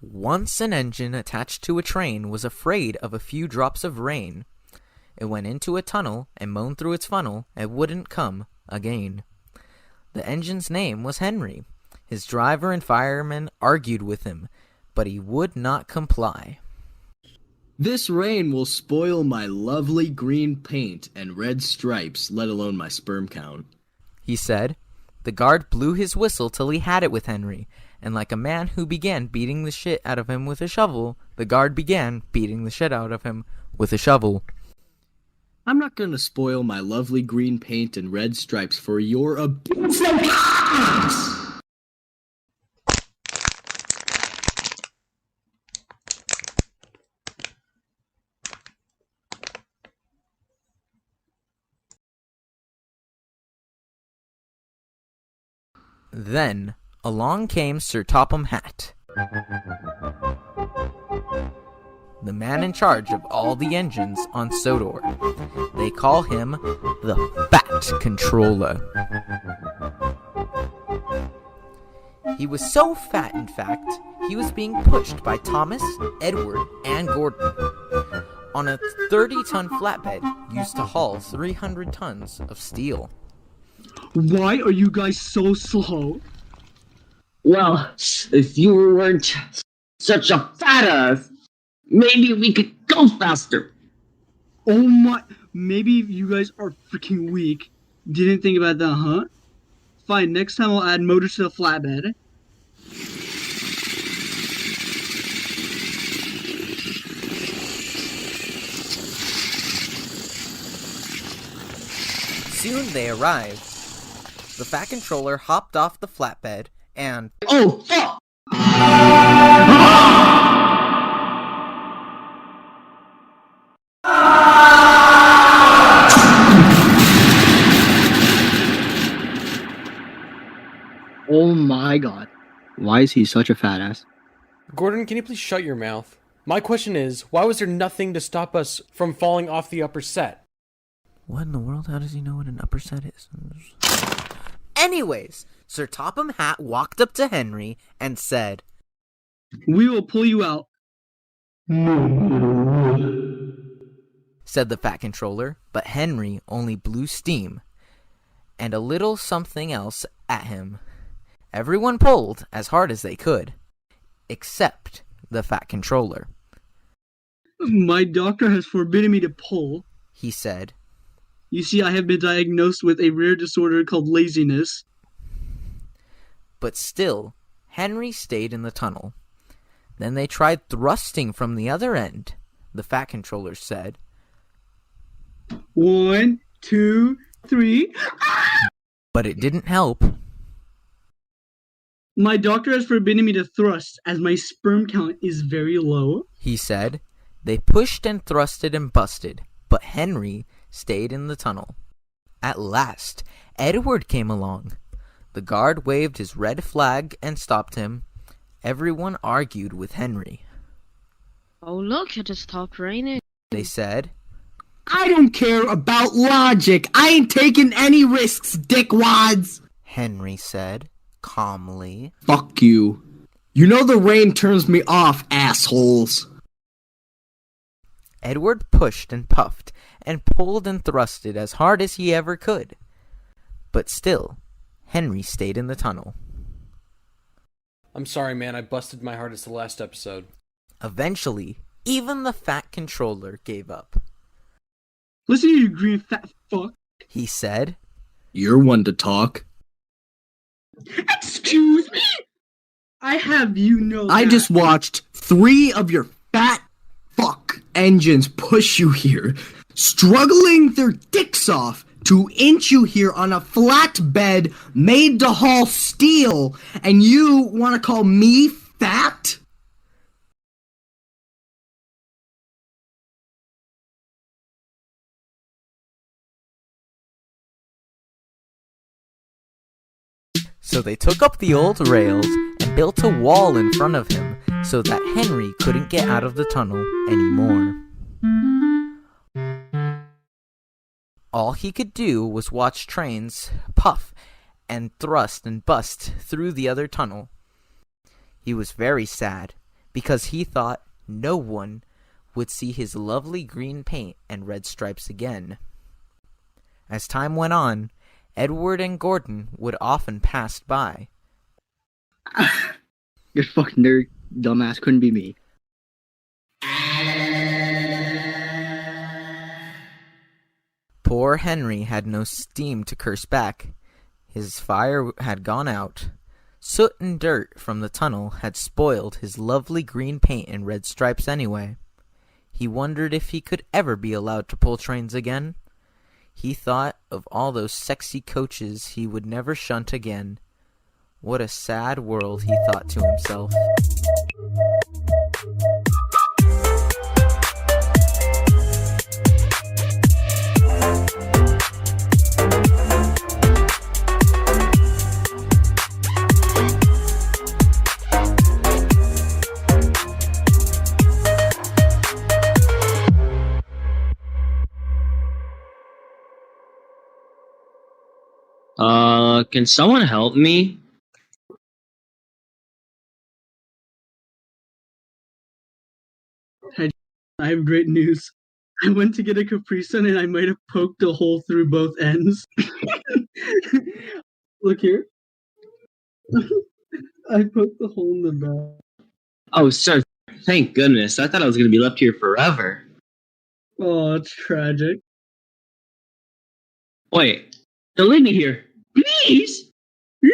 Once an engine attached to a train was afraid of a few drops of rain. It went into a tunnel and moaned through its funnel and wouldn't come again. The engine's name was Henry. His driver and fireman argued with him, but he would not comply. This rain will spoil my lovely green paint and red stripes, let alone my sperm count, he said. The guard blew his whistle till he had it with Henry, and like a man who began beating the shit out of him with a shovel, the guard began beating the shit out of him with a shovel. I'm not gonna spoil my lovely green paint and red stripes for your abusive hands! Then along came Sir Topham Hatt, the man in charge of all the engines on Sodor. They call him the Fat Controller. He was so fat, in fact, he was being pushed by Thomas, Edward, and Gordon on a 30-ton flatbed used to haul 300 tons of steel. Why are you guys so slow? Well, if you weren't such a fat ass, maybe we could go faster. Oh my, maybe you guys are freaking weak. Didn't think about that, huh? Fine, next time I'll add motors to the flatbed. Soon they arrived. The Fat Controller hopped off the flatbed and... Oh, fuck! Oh my god. Why is he such a fat ass? Gordon, can you please shut your mouth? My question is, why was there nothing to stop us from falling off the upper set? What in the world? How does he know what an upper set is? Anyways, Sir Topham Hatt walked up to Henry and said, We will pull you out. said the Fat Controller, but Henry only blew steam and a little something else at him. Everyone pulled as hard as they could, except the Fat Controller. My doctor has forbidden me to pull, he said. You see, I have been diagnosed with a rare disorder called laziness. But still, Henry stayed in the tunnel. Then they tried thrusting from the other end, the Fat Controller said. 1, 2, 3. But it didn't help. My doctor has forbidden me to thrust as my sperm count is very low, he said. They pushed and thrusted and busted, but Henry stayed in the tunnel. At last, Edward came along. The guard waved his red flag and stopped him. Everyone argued with Henry. Oh look, it has stopped raining, They said. I don't care about logic. I ain't taking any risks, dickwads. Henry said, calmly. Fuck you. You know the rain turns me off, assholes. Edward pushed and puffed and pulled and thrusted as hard as he ever could. But still, Henry stayed in the tunnel. I'm sorry, man, I busted my hardest the last episode. Eventually, even the Fat Controller gave up. Listen to you green fat fuck, he said. You're one to talk. Excuse me? I have you know I that. just watched 3 of your fat fuck engines push you here, struggling their dicks off to inch you here on a flat bed made to haul steel, and you want to call me fat? So they took up the old rails and built a wall in front of him so that Henry couldn't get out of the tunnel anymore. All he could do was watch trains puff and thrust and bust through the other tunnel. He was very sad because he thought no one would see his lovely green paint and red stripes again. As time went on, Edward and Gordon would often pass by. You're fucking nerd, dumbass. Couldn't be me. Poor Henry had no steam to curse back. His fire had gone out. Soot and dirt from the tunnel had spoiled his lovely green paint and red stripes anyway. He wondered if he could ever be allowed to pull trains again. He thought of all those sexy coaches he would never shunt again. What a sad world, he thought to himself. Can someone help me? I have great news. I went to get a Capri Sun and I might have poked a hole through both ends. Look here. I poked the hole in the back. Oh, sir, thank goodness. I thought I was going to be left here forever. Oh, it's tragic. Wait, don't leave me here. Please! No!